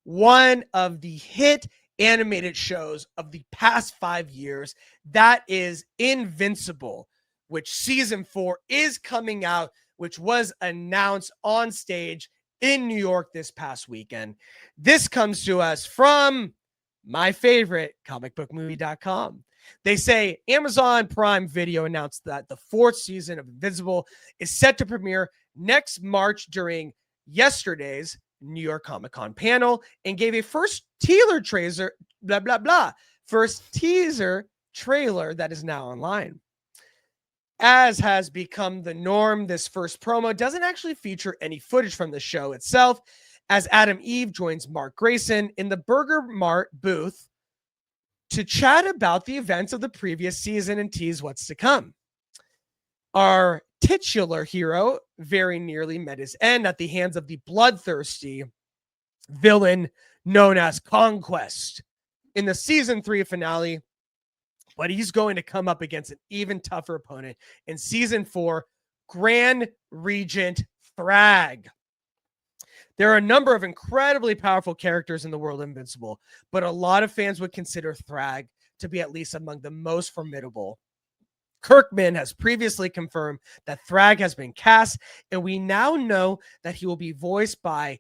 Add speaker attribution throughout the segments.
Speaker 1: one of the hit animated shows of the past 5 years. That is Invincible, which season 4 is coming out, which was announced on stage in New York this past weekend. This comes to us from my favorite, comicbookmovie.com. They say Amazon Prime Video announced that the 4th season of Invincible is set to premiere next March during yesterday's New York Comic Con panel, and gave a first teaser trailer that is now online. As has become the norm, this first promo doesn't actually feature any footage from the show itself, as Adam Eve joins Mark Grayson in the Burger Mart booth to chat about the events of the previous season and tease what's to come. Our titular hero very nearly met his end at the hands of the bloodthirsty villain known as Conquest in the season 3 finale, but he's going to come up against an even tougher opponent in season 4, Grand Regent Thragg. There are a number of incredibly powerful characters in the world of Invincible, but a lot of fans would consider Thragg to be at least among the most formidable. Kirkman has previously confirmed that Thragg has been cast, and we now know that he will be voiced by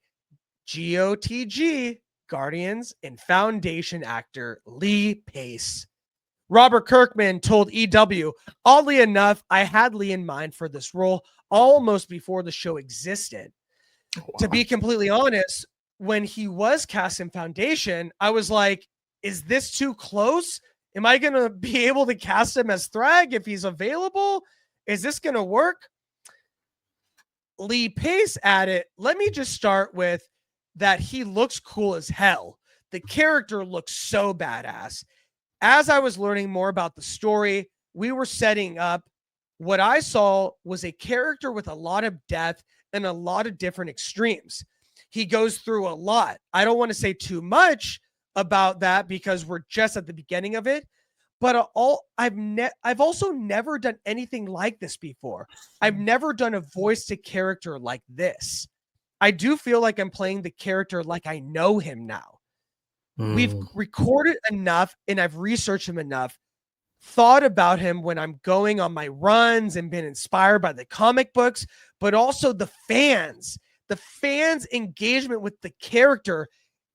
Speaker 1: GOTG, Guardians, and Foundation actor Lee Pace. Robert Kirkman told EW, oddly enough, I had Lee in mind for this role almost before the show existed. Wow. To be completely honest, when he was cast in Foundation, I was like, is this too close? Am I going to be able to cast him as Thragg if he's available? Is this going to work? Lee Pace added, let me just start with that he looks cool as hell. The character looks so badass. As I was learning more about the story, we were setting up. What I saw was a character with a lot of depth and a lot of different extremes. He goes through a lot. I don't want to say too much about that because we're just at the beginning of it, but I've also never done anything like this before. I've never done a voice to character like this. I do feel like I'm playing the character like I know him now. We've recorded enough and I've researched him enough, thought about him when I'm going on my runs and been inspired by the comic books, but also the fans engagement with the character.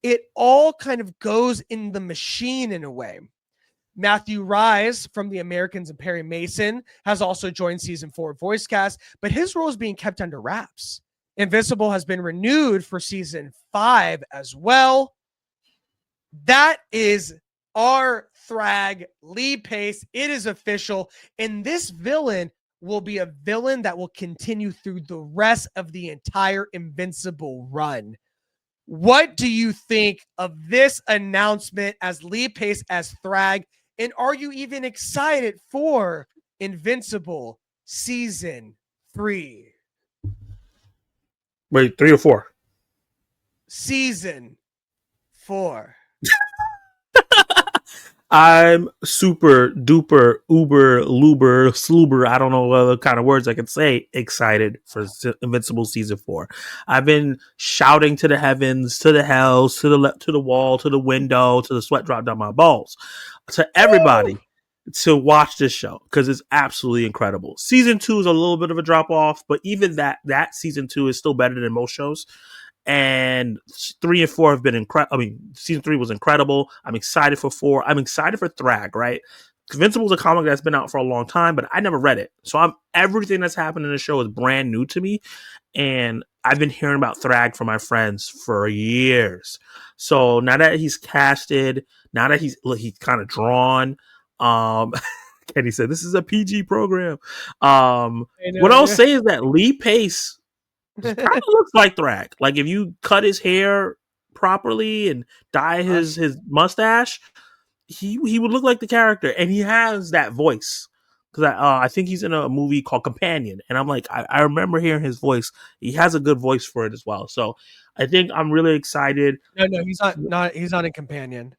Speaker 1: It all kind of goes in the machine in a way. Matthew Rise from The Americans and Perry Mason has also joined season 4 voice cast, but his role is being kept under wraps. Invincible has been renewed for season 5 as well. That is our Thragg, Lee Pace. It is official. And this villain will be a villain that will continue through the rest of the entire Invincible run. What do you think of this announcement as Lee Pace as Thragg? And are you even excited for Invincible season 3?
Speaker 2: Wait, 3 or 4?
Speaker 1: Season 4.
Speaker 2: I'm super duper uber luber sluber. I don't know what other kind of words I could say. Excited for Invincible season 4. I've been shouting to the heavens, to the hells, to the wall, to the window, to the sweat drop down my balls, to everybody to watch this show because it's absolutely incredible. Season 2 is a little bit of a drop off, but even that season 2 is still better than most shows. And 3 and 4 have been incredible. I mean, season 3 was incredible. I'm excited for 4. I'm excited for Thragg, right? Invincible is a comic that's been out for a long time, but I never read it. So everything that's happened in the show is brand new to me. And I've been hearing about Thragg from my friends for years. So now that he's casted, now that he's kind of drawn, Kenny said, this is a PG program. What I'll say is that Lee Pace kind of looks like Thragg. Like if you cut his hair properly and dye his mustache, he would look like the character, and he has that voice. Because I think he's in a movie called Companion, and I'm like, I remember hearing his voice. He has a good voice for it as well. So I think I'm really excited.
Speaker 1: No, he's not in Companion.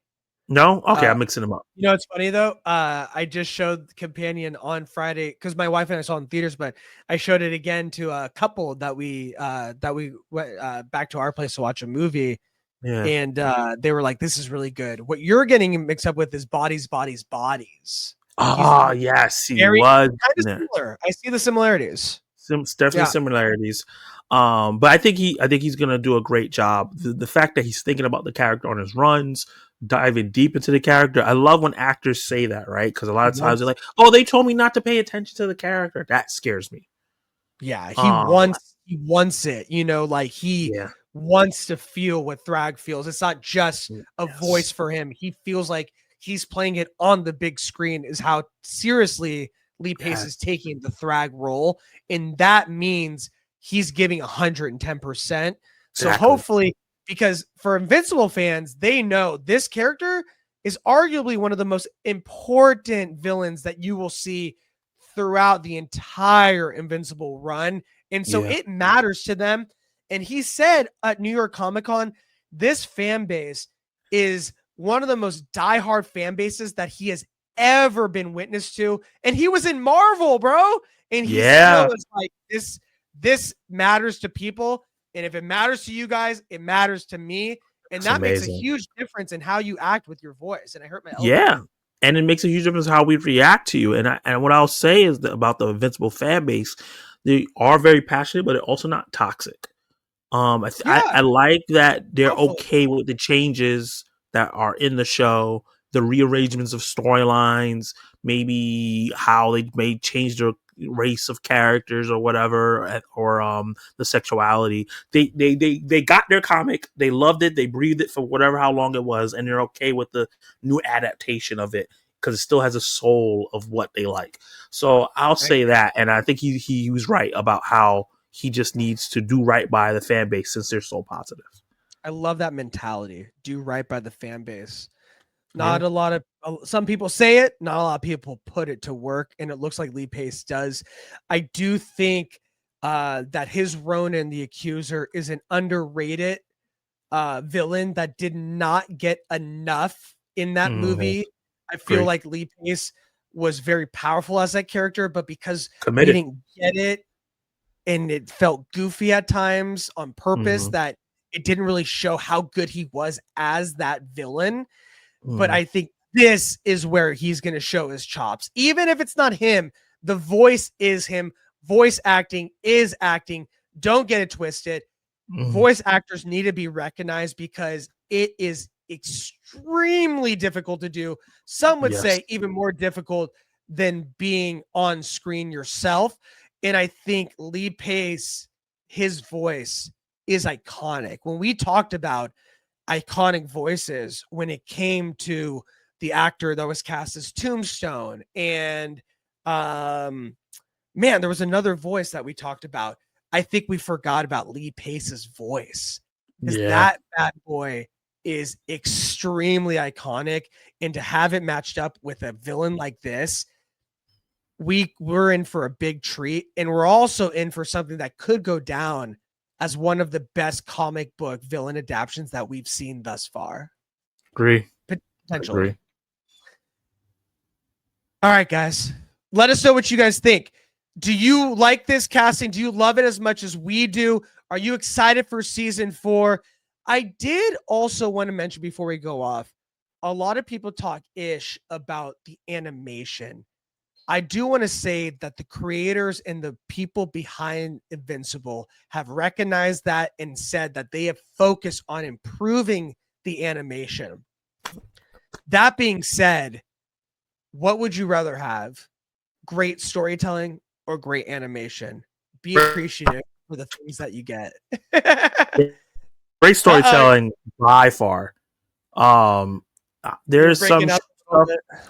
Speaker 2: No? Okay, I'm mixing them up.
Speaker 1: You know, it's funny though. I just showed Companion on Friday because my wife and I saw it in theaters, but I showed it again to a couple that we went back to our place to watch a movie.
Speaker 2: Yeah.
Speaker 1: And they were like, this is really good. What you're getting mixed up with is bodies, bodies, bodies. He's
Speaker 2: Oh, yes, he
Speaker 1: very
Speaker 2: was
Speaker 1: kind
Speaker 2: in
Speaker 1: of
Speaker 2: there.
Speaker 1: similar. I see the similarities.
Speaker 2: Definitely
Speaker 1: Yeah.
Speaker 2: similarities. But I think he's gonna do a great job. The fact that he's thinking about the character on his runs, diving deep into the character. I love when actors say that, right? Because a lot of times they're like, "Oh, they told me not to pay attention to the character." That scares me.
Speaker 1: Yeah,
Speaker 2: Um,
Speaker 1: he wants it, you know, like he
Speaker 2: yeah,
Speaker 1: wants to feel what Thragg feels. It's not just a voice
Speaker 2: yes,
Speaker 1: for him. He feels like he's playing it on the big screen is how seriously Lee Pace
Speaker 2: yeah,
Speaker 1: is taking the Thragg role. And that means he's giving 110%. So
Speaker 2: exactly.
Speaker 1: hopefully, because for Invincible fans, they know this character is arguably one of the most important villains that you will see throughout the entire Invincible run. And so
Speaker 2: Yeah,
Speaker 1: it matters to them. And he said at New York Comic Con, this fan base is one of the most diehard fan bases that he has ever been witness to. And he was in Marvel, bro. And he
Speaker 2: yeah,
Speaker 1: still is like, this matters to people. And if it matters to you guys, it matters to me. And
Speaker 2: it's
Speaker 1: that makes a
Speaker 2: amazing.
Speaker 1: huge difference in how you act with your voice. And I hurt my elbow.
Speaker 2: Yeah. And it makes a huge difference how we react to you. And what I'll say is that about the Invincible fan base, they are very passionate, but they're also not toxic.
Speaker 1: Yeah,
Speaker 2: I like that they're
Speaker 1: hopefully.
Speaker 2: okay with the changes that are in the show, the rearrangements of storylines, maybe how they may change the race of characters or whatever, or the sexuality. They got their comic, they loved it, they breathed it for whatever how long it was, and they're okay with the new adaptation of it because it still has a soul of what they like. So I'll
Speaker 1: I
Speaker 2: say that, and I think he was right about how he just needs to do right by the fan base since they're so positive.
Speaker 1: I love that mentality. Do right by the fan base.
Speaker 2: Yeah.
Speaker 1: Not a lot of some people say it, not a lot of people put it to work, and it looks like Lee Pace does. I do think that his Ronan the Accuser is an underrated villain that did not get enough in that
Speaker 2: Mm-hmm.
Speaker 1: movie. I feel
Speaker 2: Great.
Speaker 1: like Lee Pace was very powerful as that character, but because we
Speaker 2: Committed.
Speaker 1: didn't get it and it felt goofy at times on purpose,
Speaker 2: Mm-hmm.
Speaker 1: that it didn't really show how good he was as that villain. But
Speaker 2: Mm-hmm.
Speaker 1: I think this is where he's going to show his chops. Even if it's not him, the voice is him. Voice acting is acting. Don't get it twisted.
Speaker 2: Mm-hmm.
Speaker 1: Voice actors need to be recognized because it is extremely difficult to do. Some would
Speaker 2: Yes.
Speaker 1: say even more difficult than being on screen yourself. And I think Lee Pace, his voice is iconic. When we talked about iconic voices, when it came to the actor that was cast as Tombstone, and man, there was another voice that we talked about. I think we forgot about Lee Pace's voice because
Speaker 2: Yeah.
Speaker 1: that bad boy is extremely iconic. And to have it matched up with a villain like this, we're in for a big treat. And we're also in for something that could go down as one of the best comic book villain adaptations that we've seen thus far.
Speaker 2: Agree.
Speaker 1: Potentially.
Speaker 2: Agree.
Speaker 1: All right, guys. Let us know what you guys think. Do you like this casting? Do you love it as much as we do? Are you excited for season 4? I did also want to mention before we go off, a lot of people talk ish about the animation. I do want to say that the creators and the people behind Invincible have recognized that and said that they have focused on improving the animation. That being said, what would you rather have? Great storytelling or great animation? Be appreciative for the things that you get.
Speaker 2: Great
Speaker 1: Uh-oh,
Speaker 2: storytelling by far.
Speaker 1: you were
Speaker 2: There's some
Speaker 1: breaking up a little
Speaker 2: stuff.
Speaker 1: bit.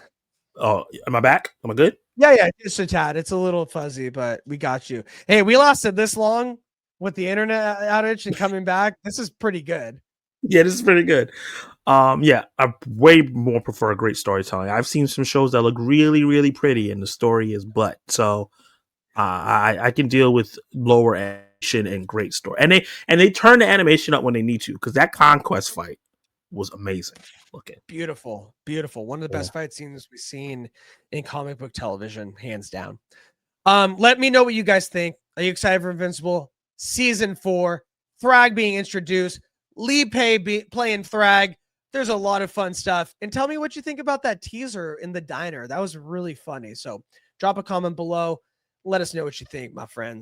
Speaker 2: Oh, am I back? Am I good?
Speaker 1: Yeah, just a tad. It's a little fuzzy, but we got you. Hey, we lasted this long with the internet outage and coming back. This is pretty good.
Speaker 2: Yeah, this is pretty good. Yeah, I way more prefer great storytelling. I've seen some shows that look really, really pretty, and the story is butt. So I can deal with lower animation and great story, and they turn the animation up when they need to because that conquest fight was amazing looking.
Speaker 1: Beautiful, beautiful. One of the
Speaker 2: Yeah.
Speaker 1: best fight scenes we've seen in comic book television, hands down. Let me know what you guys think. Are you excited for Invincible season 4? Thragg being introduced. Lee Pay playing Thragg. There's a lot of fun stuff. And tell me what you think about that teaser in the diner. That was really funny. So drop a comment below. Let us know what you think, my friends.